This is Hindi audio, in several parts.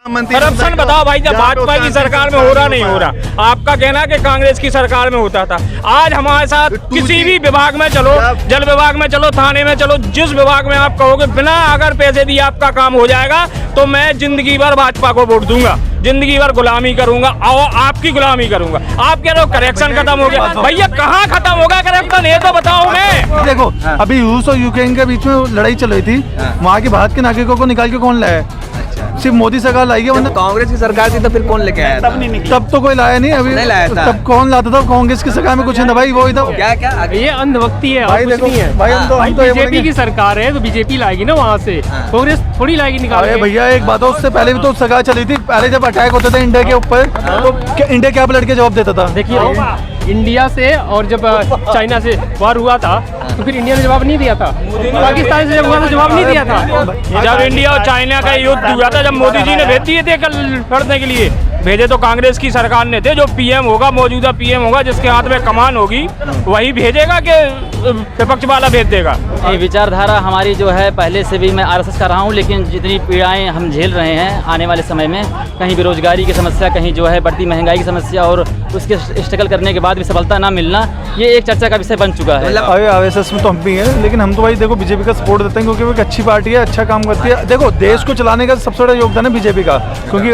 करप्शन बताओ भाई, जब भाजपा की सरकार में हो रहा नहीं हो रहा। आपका कहना कि कांग्रेस की सरकार में होता था। आज हमारे साथ किसी भी विभाग में चलो, जल विभाग में चलो, थाने में चलो, जिस विभाग में आप कहोगे बिना अगर पैसे दिए आपका काम हो जाएगा, तो मैं जिंदगी भर भाजपा को वोट दूंगा, जिंदगी भर गुलामी करूंगा और आपकी गुलामी करूंगा। आप कह रहे हो करेक्शन खत्म हो गया, भैया कहाँ खत्म होगा करेक्शन, ये तो बताओ। मैं देखो अभी रूस और यूक्रेन के बीच में लड़ाई चल रही थी, वहाँ के भारत के नागरिकों को निकाल के कौन लाया? सिर्फ मोदी सरकार लाई है, वरना कांग्रेस की सरकार थी तो फिर कौन लेके आया था? तब तो कोई लाया नहीं, अभी नहीं लाया था। तब कौन लाता था? कांग्रेस की सरकार में कुछ नहीं था भाई, वो इधर क्या क्या ये अंधभक्ति है, भाई और कुछ देखो नहीं है। भाई, हम तो ये बीजेपी बोलेंगे। की सरकार है तो बीजेपी लाएगी ना वहाँ से, कांग्रेस थोड़ी लाएगी निकाल अरे के। भैया एक बात है, उससे पहले भी तो सरकार चली थी। पहले जब अटैक होता था इंडिया के ऊपर, तो इंडिया क्या लड़ के जवाब देता था? देखिए इंडिया से और जब चाइना से वार हुआ था तो फिर इंडिया ने जवाब नहीं दिया था, पाकिस्तान से जब हुआ था जवाब नहीं दिया था। जब इंडिया और चाइना का युद्ध हुआ था, जब मोदी जी ने भेज दिए थे कल लड़ने के लिए, भेजे तो कांग्रेस की सरकार ने थे। जो पीएम होगा, मौजूदा पीएम होगा, जिसके हाथ में कमान होगी, वही भेजेगा कि विपक्ष वाला भेज देगा? ये विचारधारा हमारी जो है पहले से भी, मैं आरएसएस का रहा हूँ, लेकिन जितनी पीड़ाएं हम झेल रहे हैं आने वाले समय में, कहीं बेरोजगारी की समस्या, कहीं जो है बढ़ती महंगाई की समस्या और उसके स्ट्रगल करने के बाद भी सफलता ना मिलना, ये एक चर्चा का विषय बन चुका है। अरे आरएसएस में तो हम भी हैं, लेकिन हम तो भाई देखो बीजेपी का सपोर्ट देते हैं, क्योंकि वो एक अच्छी पार्टी है, अच्छा काम करती है। देखो देश को चलाने का सबसे बड़ा योगदान है बीजेपी का, क्योंकि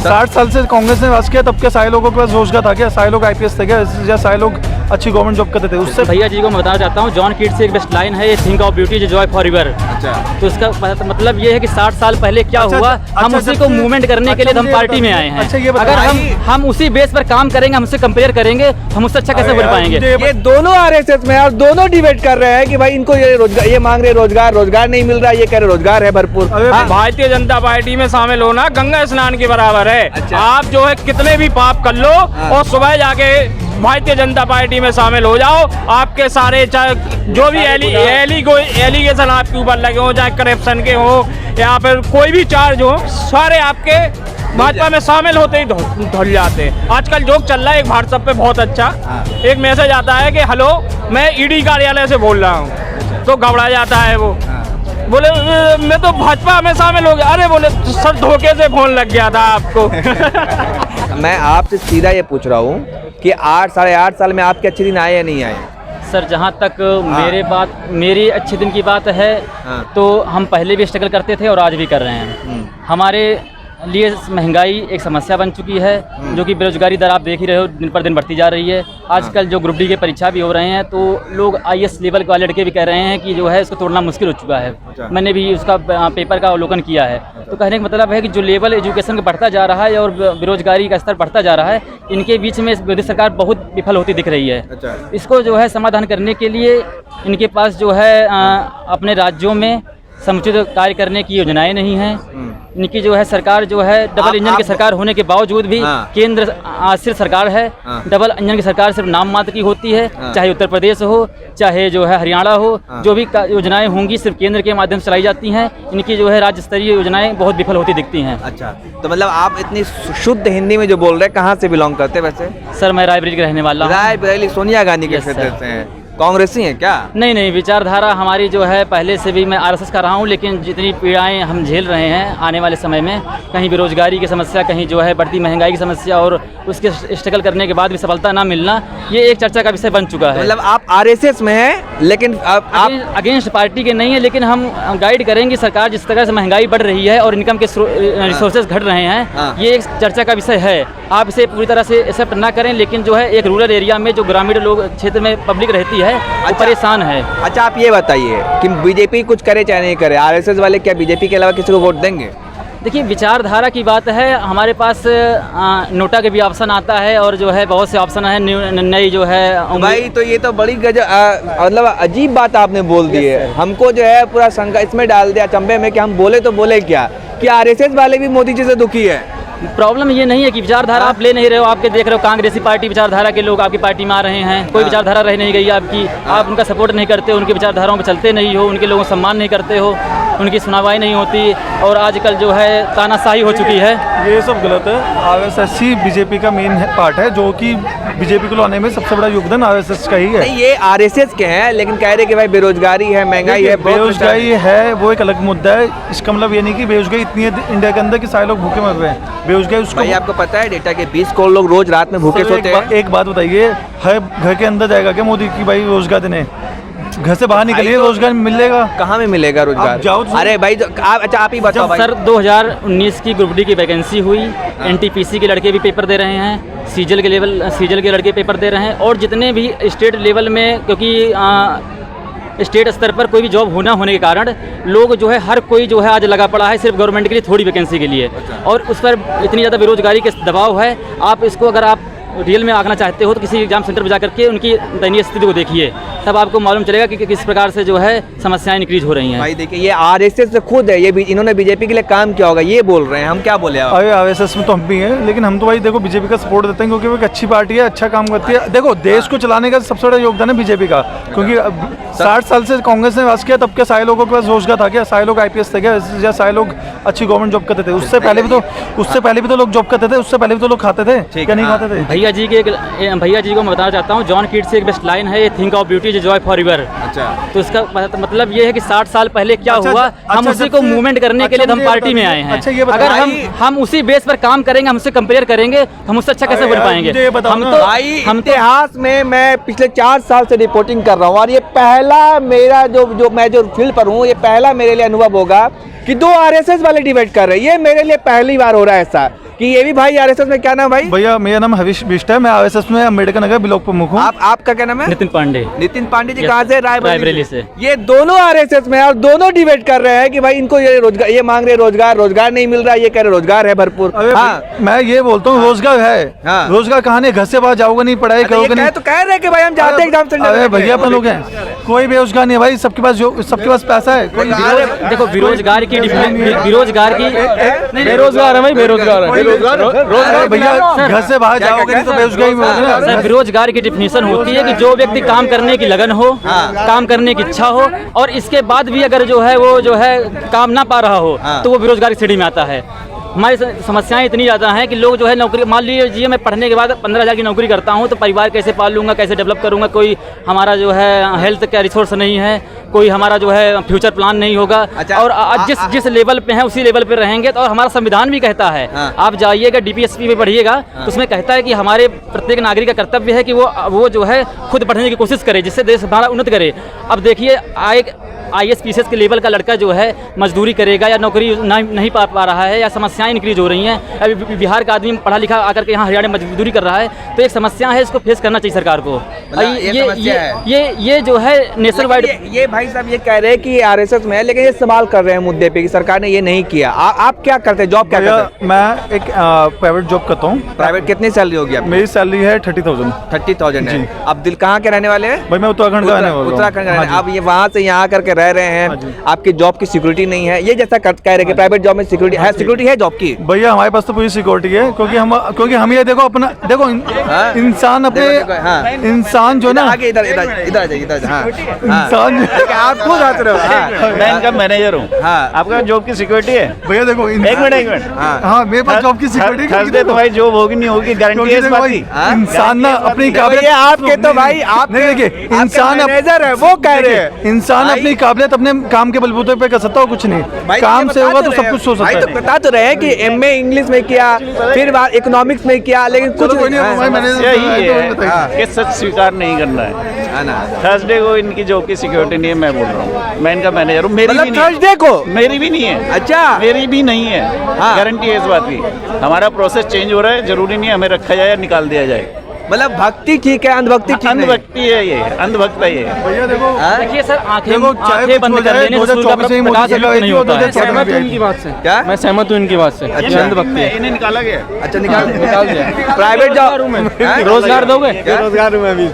60 साल से कांग्रेस ने राज किया, तब क्या सारे लोगों के पास रोजगार था क्या? सारे लोग आईपीएस थे क्या? या सारे लोग अच्छी गवर्नमेंट जॉब करते थे? उससे भैया जी को मैं बताना चाहता हूँ, जॉन कीट से एक बेस्ट लाइन है, think of beauty is Joy for ever. तो इसका मतलब ये है कि 60 साल पहले क्या हुआ, हम उसी को मूवमेंट करने के लिए हम पार्टी में आए हैं। अगर हम उसी बेस पर काम करेंगे, हमसे कंपेयर करेंगे, हम उससे अच्छा कैसे बन पाएंगे? ये दोनों आरएसएस में और दोनों डिबेट कर रहे हैं कि भाई इनको ये रोजगार, ये मांग रहे रोजगार नहीं मिल रहा, ये कह रहे रोजगार है भरपूर। भारतीय जनता पार्टी में शामिल होना गंगा स्नान के बराबर है। आप जो है कितने भी पाप कर लो और सुबह जाके भारतीय जनता पार्टी में शामिल हो जाओ, आपके सारे जो भी एलिगेशन आपके ऊपर लगे हो, चाहे करप्शन के हो या फिर कोई भी चार्ज हो, सारे आपके भाजपा में शामिल होते ही धुल जाते हैं। आजकल जोक चल रहा है एक व्हाट्सएप पे बहुत अच्छा, एक मैसेज आता है कि हेलो मैं ईडी कार्यालय से बोल रहा हूँ, तो घबरा जाता है वो, बोले मैं तो भाजपा में शामिल हो गया। अरे बोले सर धोखे से फोन लग गया था आपको। मैं आपसे सीधा ये पूछ रहा हूँ कि 8-8.5 साल में आपके अच्छे दिन आए या नहीं आए? सर जहाँ तक मेरी अच्छे दिन की बात है, तो हम पहले भी स्ट्रगल करते थे और आज भी कर रहे हैं। हमारे लिए महंगाई एक समस्या बन चुकी है, जो कि बेरोजगारी दर आप देख ही रहे हो, दिन पर दिन बढ़ती जा रही है। आजकल जो ग्रुप डी के परीक्षा भी हो रहे हैं, तो लोग आईएएस लेवल के वाले लड़के भी कह रहे हैं कि जो है इसको तोड़ना मुश्किल हो चुका है। मैंने भी उसका पेपर का अवलोकन किया है। तो कहने का मतलब है कि जो लेवल एजुकेशन का बढ़ता जा रहा है और बेरोजगारी का स्तर बढ़ता जा रहा है, इनके बीच में मोदी सरकार बहुत विफल होती दिख रही है। इसको जो है समाधान करने के लिए इनके पास जो है अपने राज्यों में समुचित कार्य करने की योजनाएं नहीं हैं। इनकी जो है सरकार जो है डबल इंजन की सरकार होने के बावजूद भी केंद्र आश्रित सरकार है। डबल इंजन की सरकार सिर्फ नाम मात्र की होती है, चाहे उत्तर प्रदेश हो, चाहे जो है हरियाणा हो, जो भी योजनाएं होंगी सिर्फ केंद्र के माध्यम से चलाई जाती हैं। इनकी जो है राज्य स्तरीय योजनाएं बहुत विफल होती दिखती हैं। अच्छा, तो मतलब आप इतनी शुद्ध हिंदी में जो बोल रहे हैं, कहाँ से बिलोंग करते हैं वैसे? सर मैं रायबरेली का रहने वाला हूँ। रायबरेली, सोनिया गांधी के क्षेत्र से हैं। कांग्रेसी हैं क्या? नहीं, विचारधारा हमारी जो है पहले से भी, मैं आरएसएस का रहा हूँ, लेकिन जितनी पीड़ाएं हम झेल रहे हैं आने वाले समय में, कहीं बेरोजगारी की समस्या, कहीं जो है बढ़ती महंगाई की समस्या और उसके स्ट्रगल करने के बाद भी सफलता ना मिलना, ये एक चर्चा का विषय बन चुका है। मतलब आप आरएसएस में हैं, लेकिन आप अगेंस्ट पार्टी के नहीं है, लेकिन हम गाइड करेंगे सरकार जिस तरह से महंगाई बढ़ रही है और इनकम के रिसोर्सेज घट रहे हैं, ये एक चर्चा का विषय है। आप इसे पूरी तरह से एक्सेप्ट ना करें, लेकिन जो है एक रूरल एरिया में जो ग्रामीण लोग क्षेत्र में पब्लिक रहती है, वो परेशान है। अच्छा, आप ये बताइए कि बीजेपी कुछ करे चाहे नहीं करे, आरएसएस वाले क्या बीजेपी के अलावा किसी को वोट देंगे? देखिए विचारधारा की बात है, हमारे पास नोटा के भी ऑप्शन आता है और जो है बहुत से ऑप्शन है, नई जो है भाई, तो ये तो बड़ी मतलब अजीब बात आपने बोल दी है। हमको जो है पूरा शंका इसमें डाल दिया चंबे में कि हम बोले तो बोले क्या कि आरएसएस वाले भी मोदी जी से दुखी है। प्रॉब्लम ये नहीं है कि विचारधारा आप ले नहीं रहे हो, आपके देख रहे हो कांग्रेसी पार्टी विचारधारा के लोग आपकी पार्टी में आ रहे हैं, कोई विचारधारा रह नहीं गई आपकी, आप उनका सपोर्ट नहीं करते हो, उनकी विचारधाराओं पे चलते नहीं हो, उनके लोगों को सम्मान नहीं करते हो, उनकी सुनवाई नहीं होती और आजकल जो है तानाशाही हो चुकी है। ये सब गलत है। आरएसएस ही बीजेपी का मेन पार्ट है, जो कि बीजेपी को लाने में सबसे बड़ा योगदान आरएसएस का ही है। नहीं, ये आरएसएस के हैं, लेकिन कह रहे कि भाई बेरोजगारी है, महंगाई है, बहुत बेरोजगारी है वो एक अलग मुद्दा है। इसका मतलब ये नहीं कि बेरोजगारी इतनी है इंडिया के अंदर कि सारे लोग भूखे मर रहे हैं। बेरोजगारी उसको भाई आपको पता है डेटा के 20 करोड़ लोग रोज रात में भूखे सोते हैं। एक बात बताइए, हर घर के अंदर जाएगा क्या मोदी की भाई रोजगार देने? घर से बाहर निकलिए, रोजगार मिलेगा कहाँ में मिलेगा रोजगार? आप जाओ तो- अरे भाई अच्छा आप ही बताओ भाई। सर 2019 की ग्रुप डी की वैकेंसी हुई, एनटीपीसी के लड़के भी पेपर दे रहे हैं, सीजल के लड़के पेपर दे रहे हैं, और जितने भी स्टेट लेवल में, क्योंकि स्टेट स्तर पर कोई भी जॉब होने के कारण लोग जो है हर कोई जो है आज लगा पड़ा है सिर्फ गवर्नमेंट के लिए थोड़ी वैकेंसी के लिए, और उस पर इतनी ज़्यादा बेरोजगारी के दबाव है। आप इसको अगर आप रियल में आंकना चाहते हो तो किसी एग्जाम सेंटर पर जाकर के उनकी दयनीय स्थिति को देखिए, तब आपको मालूम चलेगा कि किस प्रकार से जो है समस्याएं इंक्रीज हो रही हैं। भाई देखिए, ये आरएसएस से खुद है, ये भी इन्होंने बीजेपी के लिए काम किया होगा, ये बोल रहे हैं, हम क्या बोले? अरे आरएसएस में तो हम भी हैं, लेकिन हम तो भाई देखो बीजेपी का सपोर्ट देते हैं क्योंकि वो एक अच्छी पार्टी है, अच्छा काम करती है। देखो देश को चलाने का सबसे बड़ा योगदान है बीजेपी का, क्योंकि 60 साल से कांग्रेस ने राज किया, तब के सारे लोगों के पास रोजगार था क्या? सारे लोग आईपीएस थे क्या? या सारे लोग अच्छी गवर्नमेंट जॉब करते थे? उससे पहले भी तो लोग जॉब करते थे, उससे पहले भी तो लोग खाते थे क्या? नहीं खाते थे? भैया जी को मैं बताना चाहता हूँ, जॉन कीट्स से एक बेस्ट लाइन है, ये think of beauty is Joy for ever. अच्छा, तो इसका मतलब ये है कि 60 साल पहले क्या अच्छा, हुआ, अच्छा, हम उसी को जब से- मूवमेंट करने के लिए अच्छा, हम मुझे पार्टी में बताइए। आए हैं। अच्छा, ये अगर बताइए। हम उसी बेस पर काम करेंगे, हमसे कंपेयर करेंगे, तो हम उससे अच्छा कैसे अरे बन यार, पाएंगे? मुझे ये बताओ हम ना। तो भाई हम तो इतिहास में मैं पिछले 4 साल से रिपोर्टिंग कर रहा हूँ, और ये पहला मेरा जो मैं जो फील्ड पर हूँ, ये पहला मेरे लिए अनुभव होगा कि 2 आरएसएस वाले डिबेट कर रहे हैं। ये मेरे लिए पहली बार हो रहा है ऐसा कि ये भी भाई आरएसएस में। क्या नाम भाई? भैया मेरा नाम हरीश बिष्ट है, मैं आरएसएस में अम्बेडकर नगर ब्लॉक प्रमुख हूँ। आपका क्या नाम है? नितिन पांडे। नितिन पांडे जी Yes, कहाँ से? रायबरेली से। ये दोनों आरएसएस में, और दोनों डिबेट कर रहे हैं कि भाई इनको ये रोजगार, ये मांग रहे रोजगार नहीं मिल रहा, ये कह रहे रोजगार है भरपूर। अरे हाँ, मैं ये बोलता हूँ रोजगार है। हाँ। रोजगार कहाँ नहीं? घर से बाहर जाओगे नहीं, पढ़ाई ये करोगे नहीं। तो कह रहे हैं कि भाई हम जाते हैं एग्जाम सेंटर। अरे भैया अपन लोग हैं, कोई बेरोजगार नहीं है भाई, सबके पास पैसा है। कोई देखो बेरोजगार की बेरोजगार है भाई, बेरोजगार है। अरे भैया घर से बाहर जाओगे नहीं तो बेरोजगारी में होगी सर ना। बेरोजगार की डिफिनीशन होती है कि जो व्यक्ति काम करने की लगन हो, काम करने की इच्छा हो, और इसके बाद भी अगर जो है वो जो है काम ना पा रहा हो, तो वो बेरोजगार की श्रेणी में आता है। हमारी समस्याएं इतनी ज़्यादा हैं कि लोग जो है नौकरी, मान लीजिए मैं पढ़ने के बाद 15,000 की नौकरी करता हूं, तो परिवार कैसे पाल लूँगा, कैसे डेवलप करूँगा? कोई हमारा जो है हेल्थ का रिसोर्स नहीं है, कोई हमारा जो है फ्यूचर प्लान नहीं होगा। अच्छा, और आज जिस लेवल पे हैं उसी लेवल पे रहेंगे। तो और हमारा संविधान भी कहता है, आप जाइएगा डीपीएसपी में पढ़िएगा, तो उसमें कहता है कि हमारे प्रत्येक नागरिक का कर्तव्य है कि वो जो है खुद पढ़ने की कोशिश करे, जिससे देश हमारा उन्नत करे। अब देखिए IAS PCS के लेवल का लड़का जो है मजदूरी करेगा या नौकरी नहीं पा रहा है, या समस्याएं इंक्रीज हो रही हैं। अभी बिहार का आदमी पढ़ा लिखा आकर के यहाँ हरियाणा में मजदूरी कर रहा है, तो एक समस्या है, इसको फेस करना चाहिए सरकार को। ये जो है नेशनल वाइड। ये भाई साहब ये कह रहे हैं कि आरएसएस में है, लेकिन ये सवाल कर रहे हैं मुद्दे पे कि सरकार ने ये नहीं किया। आप क्या करते हैं? जॉब क्या करते हैं? मैं एक प्राइवेट जॉब करता हूँ। प्राइवेट कितनी सैलरी होगी आपकी? मेरी सैलरी है 30,000। 30,000 है। जी। आप दिल कहाँ के रहने वाले हैं? भाई मैं उत्तराखंड का रहने वाला हूँ। उत्तराखंड का हाँ रहने। अब ये वहाँ से यहाँ करके रह रहे हैं, हाँ जी। आपकी जॉब की सिक्योरिटी नहीं है, ये जैसा कह रहे हैं कि प्राइवेट जॉब में सिक्योरिटी है, सिक्योरिटी है जॉब की? भैया हमारे पास तो पूरी सिक्योरिटी है, क्योंकि हम ये देखो अपना देखो इंसान अपने इंसान जो ना आगे इधर आ जाइए। इंसान आप खुद हंस रहे हो। मैं इनका मैनेजर हूँ। हाँ। आपका जॉब की सिक्योरिटी है? भैया देखो एक मिनट हाँ मेरे पास जॉब की सिक्योरिटी थर्सडे तो भाई जॉब होगी नहीं होगी, गारंटी है इस बात की? इंसान ना अपनी काबिलियत आपके तो भाई आप नहीं देखिए इंसान मैनेजर है, वो कह रहे हैं इंसान अपनी काबिलियत अपने काम के बलबूते पे कर सकता हो, कुछ नहीं काम से होगा तो सब कुछ हो सकता भाई। तो है। बता तो रहे हैं कि MA इंग्लिश में किया, फिर बार इकोनॉमिक्स में किया, लेकिन कुछ चलो कोई नहीं, हाँ, भाई मैनेजर यही तो है बताइए। कि सच स्वीकार नहीं करना है। है ना? थर्सडे को इनकी जॉब की सिक्योरिटी नहीं है, मैं बोल रहा हूँ। मैं इनका मैनेजर हूँ, मेरी भी मतलब नहीं थर्सडे को? मेरी भी नहीं है। अच्छा। मेरी भी नहीं है, हाँ। गारंटी है इस बात की। हमारा प्रोसेस चेंज हो रहा है, जरूरी नहीं है हमें रखा जाए या निकाल दिया जाए। मतलब भक्ति ठीक है, अंधभक्ति ठीक नहीं। अंधभक्ति है, ये अंधभक्त है ये। भैया देखो देखिए सर, आंखें देखो, चाहे आंखें कुछ बंद हो कर जाए, लेने से सूर्य का 2024 में प्रकाश मोदी अभिव्यक्त नहीं होता है। सरकार सहमत हूँ इनकी बात से। क्या? मैं सहमत हूँ इनकी बात से। ये अंधभक्ति है। इन्हें निकाला गया। अच्छा निकाल दिया। प्राइवेट जॉब रोजगार दोगे?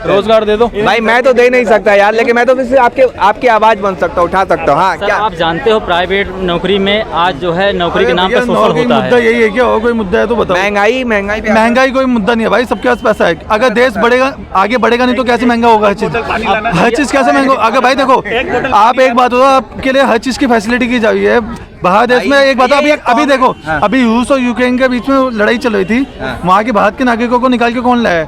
रोजगार दे दो। भाई मैं तो दे नहीं सकता यार, लेकिन मैं तो फिर से आपकी आवाज बन सकता हूँ, उठा सकता हूँ। हाँ सर क्या? आप जानते हो प्राइवेट नौकरी में आज जो है नौकरी के नाम पर शोषण होता मुद्दा है। यही है क्या? और कोई मुद्दा है तो बताओ। महंगाई पे महंगाई कोई मुद्दा नहीं है भाई, सबके पास पैसा है। अगर देश बढ़ेगा आगे बढ़ेगा नहीं तो कैसे महंगा होगा हर चीज? हर चीज कैसे महंगा? अगर भाई देखो आप एक बात हो, आपके लिए हर चीज की फैसिलिटी की जा रही है बाहर देश में। एक बात अभी देखो, अभी रूस और यूक्रेन के बीच में लड़ाई चल रही थी, वहाँ के भारत के नागरिकों को निकाल के कौन लाया?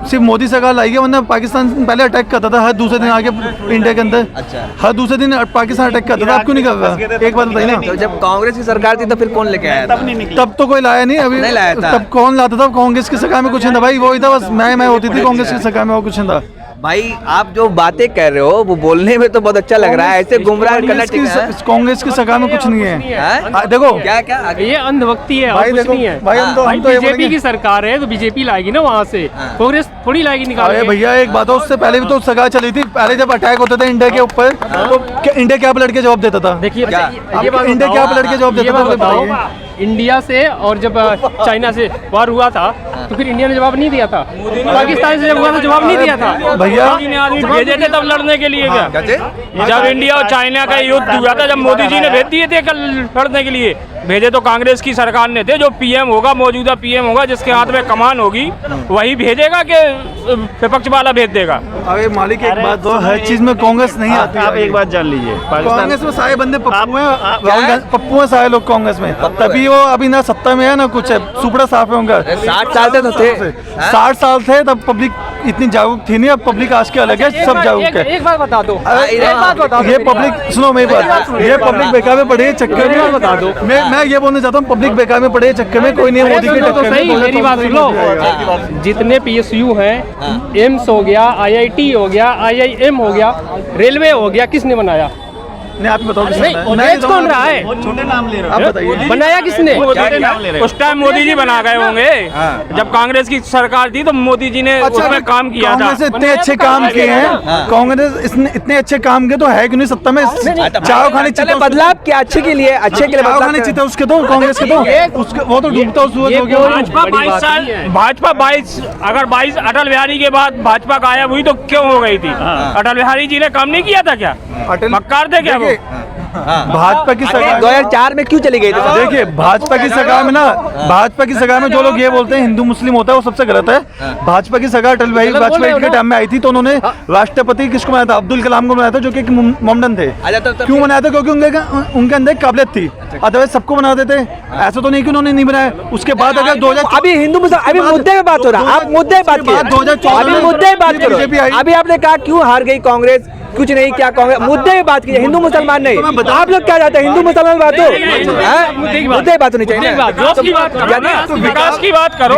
सिर्फ मोदी सरकार लाई है, वरना पाकिस्तान पहले अटैक करता था हर दूसरे दिन आके इंडिया के अंदर। अच्छा। हर दूसरे दिन पाकिस्तान अटैक करता था, अब क्यों नहीं कर रहा? एक बात बताइए ना। तो जब कांग्रेस की सरकार थी तो फिर कौन लेके आया था? तब तो कोई लाया नहीं, अभी नहीं लाया था। तब कौन लाता था? कांग्रेस की सरकार में कुछ नहीं था भाई, वो ही था बस मैं होती थी कांग्रेस की सरकार में, वो कुछ नहीं था भाई। आप जो बातें कर रहे हो वो बोलने में तो बहुत अच्छा लग रहा है, ऐसे गुमराह करना ठीक है? कांग्रेस की सरकार में कुछ नहीं है। हैं? देखो क्या क्या आगे? ये अंधभक्ति है और भाई कुछ देखो नहीं है। भाई, हम तो ये बीजेपी बोलेंगे। की सरकार है तो बीजेपी लाएगी ना वहाँ से, कांग्रेस थोड़ी लाएगी निकाल अरे के। भैया एक बात है, उससे पहले भी तो सरकार चली थी। पहले जब अटैक होता था इंडिया के ऊपर तो इंडिया क्या लड़के जवाब देता था? देखिए क्या? ये बात इंडिया क्या बताओ, लड़के जवाब ये देता था? बात तो बताओ, बताइए। इंडिया से और जब चाइना से वार हुआ था तो फिर इंडिया ने जवाब नहीं दिया था। पाकिस्तान से जब हुआ था जवाब नहीं दिया था। भैया मोदी ने आदमी भेजे थे तब लड़ने के लिए क्या? जब इंडिया और चाइना का युद्ध हुआ था, जब मोदी जी ने भेज दिए थे कल लड़ने के लिए, भेजे तो कांग्रेस की सरकार ने थे। जो पीएम होगा, मौजूदा पीएम होगा, जिसके हाथ में कमान होगी वही भेजेगा कि विपक्ष वाला भेज देगा? अरे मालिक एक बात तो, हर चीज में कांग्रेस नहीं आती। आप एक बात जान लीजिए, कांग्रेस में सारे बंदे पप्पू हैं, क्या है? पप्पू हैं सारे लोग कांग्रेस में, तभी वो अभी ना सत्ता में है ना कुछ है, सुपड़ा साफ है उनका। 60 साल से तो थे। 60 साल थे तब पब्लिक इतनी जागरूक थी नहीं, अब पब्लिक आज के अलग है, सब जागरूक है। एक बात बता दो, अरे एक बात बता दो, ये पब्लिक सुनो मेरी बात, ये पब्लिक बेकार में पड़े चक्कर में बता दो। मैं ये बोलने चाहता हूँ, पब्लिक बेकार में पड़े चक्कर में कोई नहीं है मोदी के तो टक्कर सही, में। मेरी बात सुन लो। जितने पीएसयू हैं, एम्स हो गया, आईआईटी हो गया, आईआईएम हो गया, रेलवे हो गया, किसने बनाया? नहीं आप ही बताओ किसने नहीं, बनाया? मैं बेच तो- कौन रहा है? छोटे नाम ले रहे आप बताइए। बनाया किसने? उस टाइम मोदी जी बना गए होंगे, जब कांग्रेस की सरकार थी तो मोदी जी ने उसमें काम किया था। कांग्रेस इतने अच्छे काम किए हैं, कांग्रेस इतने अच्छे काम किए तो है क्यों नहीं सत्ता में? चाव खाने चले चिते बदलाव क्या अच्छे के लिए, अच्छे के लिए चाव बदलाव खाने क्या? चिते उसके तो कांग्रेस के तो उसके वो तो डूबता हुआ सूरज हो गया। भाजपा बड़ी 22 बात साल, नहीं है। भाजपा 22, अगर 22 अटल बिहारी के बाद भाजपा गायब हुई तो क्यों हो गई थी? अटल बिहारी जी ने काम नहीं किया था क्या? अटल मक्कार थे क्या वो? देखिए, भाजपा की अरे सरकार 2004 में क्यों चली गई थी? देखिए भाजपा की सरकार में ना, भाजपा की सरकार में जो लोग ये बोलते हैं हिंदू मुस्लिम होता है वो सबसे गलत है। भाजपा की सरकार अटल बिहारी वाजपेयी के टाइम में आई थी तो उन्होंने राष्ट्रपति किसको बनाया था? अब्दुल कलाम को बनाया था, जो कि एक मोमडन थे। अच्छा, तो क्यों बनाया था? क्योंकि उनके अंदर एक काबिलियत थी, अदरवाइज सबको बना देते। ऐसा तो नहीं कि उन्होंने नहीं बनाया। उसके बाद अगर 2000 अभी हिंदू मुसलमान, अभी मुद्दे पे बात हो रहा है, आप मुद्दे पे बात उसके बाद कीजिए। 2014 अभी में मुद्दे पे बात करो। बीजेपी आई। अभी आपने कहा क्यों हार गई कांग्रेस, कुछ नहीं क्या कांग्रेस, मुद्दे पे बात कीजिए, हिंदू मुसलमान नहीं। आप लोग क्या चाहते हैं, हिंदू मुसलमान बात हो? हैं? मुद्दे पे बात होनी चाहिए ना। विकास की बात करो ना, विकास की बात करो,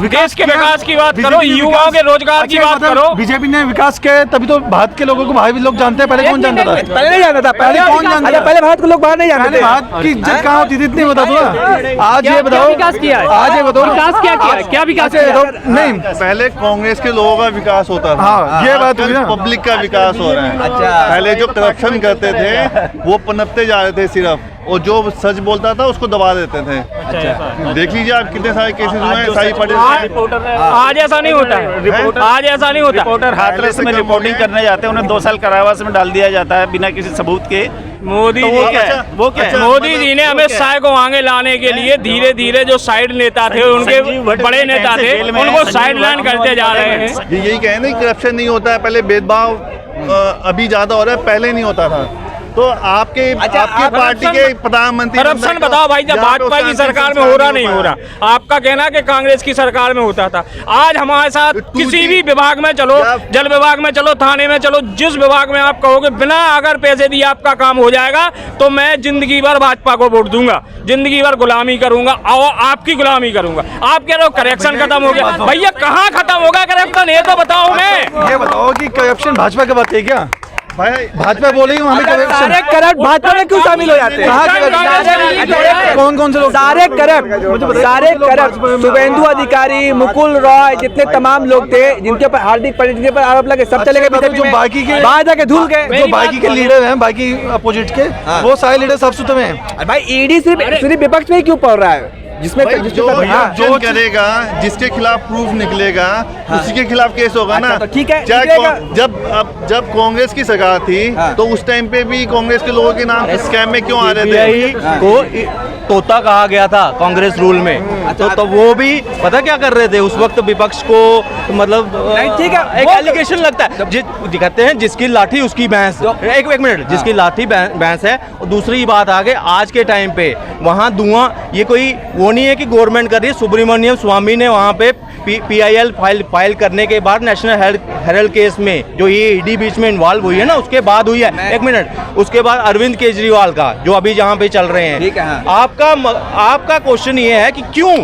देश के विकास की बात करो, युवाओं के रोजगार की बात करो। बीजेपी ने विकास किया है, तभी तो भारत के लोगों को बाहर भी लोग जानते हैं। पहले कौन जानता था? पहले नहीं जानता था, पहले कौन जानता अच्छा, था? पहले भारत को लोग बाहर नहीं जानते पहले थे। भारत की इज्जत कहाँ होती थी इतनी बता दो ना। आज ये बताओ, विकास किया है? आज ये बताओ विकास क्या किया है? क्या विकास अच्छा, ये किया है? बताओ, नहीं पहले कांग्रेस के लोगों का विकास होता था। हाँ, ये बात हुई ना। पब्लिक का विकास हो रहा है। अच्छा। पहले जो करप्शन करते थे वो पनपते जा रहे थे सिर्फ, और जो सच बोलता था उसको दबा देते थे। देख लीजिए आप कितने सारे केसेस हुए हैं साई पटेल। आज ऐसा नहीं होता है, आज ऐसा नहीं होता। रिपोर्टर हाथरस में रिपोर्टिंग करने जाते हैं, उन्हें 2 साल कारावास में डाल दिया जाता है बिना किसी सबूत के। मोदी तो जी वो क्या है? वो क्या है? मोदी जी ने हमें साय को आगे लाने के लिए धीरे धीरे जो साइड नेता थे, उनके संजीव भट्ट बड़े नेता थे, जेल में है, उनको संजीव साइड लाइन भट्ट करते जा रहे हैं। यही कहे ना, करप्शन नहीं होता है, पहले भेदभाव अभी ज्यादा हो रहा है, पहले नहीं होता था। तो आपके अच्छा, आपके आप पार्टी के प्रधानमंत्री करप्शन बताओ भाई, जब भाजपा की सरकार में हो रहा नहीं हो रहा। आपका कहना कि कांग्रेस की सरकार में होता था। आज हमारे साथ किसी भी विभाग में चलो, जल विभाग में चलो, थाने में चलो, जिस विभाग में आप कहोगे बिना अगर पैसे दिए आपका काम हो जाएगा, तो मैं जिंदगी भर भाजपा को वोट दूंगा, जिंदगी भर गुलामी करूंगा और आपकी गुलामी करूंगा। आप कह रहे हो करप्शन खत्म हो गया, भैया कहाँ खत्म होगा करप्शन, ये तो बताओ। मैं ये बताओ कि करप्शन भाजपा की बात है क्या? भाई भाजपा बोलेगी हमें करप्शन। सारे करप्ट भाजपा में क्यों शामिल हो जाते कहाँ हैं? करप्शन? कौन से लोग? सारे करप्ट शुभेंदु अधिकारी, मुकुल रॉय, जितने तमाम लोग थे जिनके ऊपर हार्दिक पटेल जिनके ऊपर आरोप लगे, सब चले गए बीजेपी जो में। बाकी के बाहर जाके धुल गए। जो बाकी के लीडर हैं, बाकी अपोजिट के, वो सारे लीडर साफ सुथरे हैं। भाई ईडी सिर्फ विपक्ष में ही क्यों पड़ रहा है? जिसमें भाई, जो हाँ, जो करेगा, जिसके खिलाफ प्रूफ निकलेगा, उसी के खिलाफ केस होगा ना। अच्छा, तो ठीक है, चाहे निकलेगा। जब कांग्रेस की सरकार थी तो उस टाइम पे भी कांग्रेस के लोगों के नाम स्कैम में क्यों आ रहे थे? तोता कहा गया था कांग्रेस रूल में, तो वो भी पता क्या कर रहे थे उस वक्त विपक्ष को, मतलब ठीक है, एक एलिगेशन लगता है, दिखाते हैं जिसकी लाठी उसकी भैंस। एक मिनट, जिसकी लाठी भैंस है। और दूसरी बात आगे आज के टाइम पे वहाँ धुआं, ये कोई वो नहीं है कि गवर्नमेंट कर रही है। सुब्रमण्यम स्वामी ने वहाँ पे PIL फाइल करने के बाद नेशनल हेराल्ड केस में जो ये ईडी बीच में इन्वॉल्व हुई है ना, उसके बाद हुई है। एक मिनट, उसके बाद अरविंद केजरीवाल का जो अभी जहाँ पे चल रहे हैं, ठीक है, आपका क्वेश्चन ये है कि क्यों,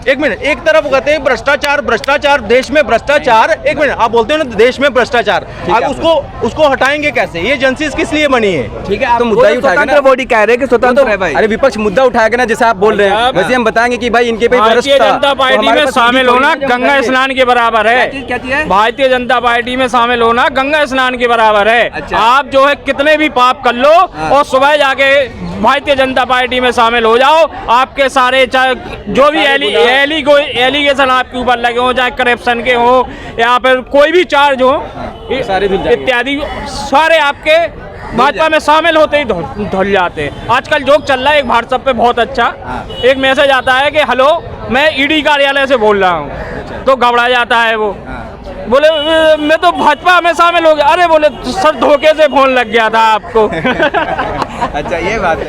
एक मिनट, एक तरफ कहते हैं भ्रष्टाचार देश में भ्रष्टाचार, एक मिनट, आप बोलते हो ना देश में भ्रष्टाचार, आप उसको हटाएंगे कैसे? ये एजेंसी किस लिए बनी है? ठीक है, तो मुद्दा ही उठाएगा ना, बॉडी कह रहे हैं कि स्वतंत्र है भाई। अरे विपक्ष मुद्दा उठाएगा ना, जैसे आप बोल रहे हैं वैसे हम बताएंगे कि भाई इनके पे भारतीय जनता पार्टी में शामिल होना गंगा स्नान के बराबर है। भारतीय जनता पार्टी में शामिल होना गंगा स्नान के बराबर है। आप जो है कितने भी पाप कर लो और सुबह जाके भारतीय जनता पार्टी में शामिल हो जाओ, आपके सारे जो भी एलिगेशन आपके ऊपर लगे हो, चाहे करप्शन के हो या फिर कोई भी चार्ज हो इत्यादि, सारे आपके भाजपा में शामिल होते ही धुल जाते हैं। आजकल जोक चल रहा है एक व्हाट्सएप पे बहुत अच्छा, एक मैसेज आता है कि हेलो मैं ईडी कार्यालय से बोल रहा हूँ, तो घबरा जाता है वो, बोले मैं तो भाजपा में शामिल हो गया। अरे बोले सर धोखे से फोन लग गया था आपको। अच्छा, ये बात है।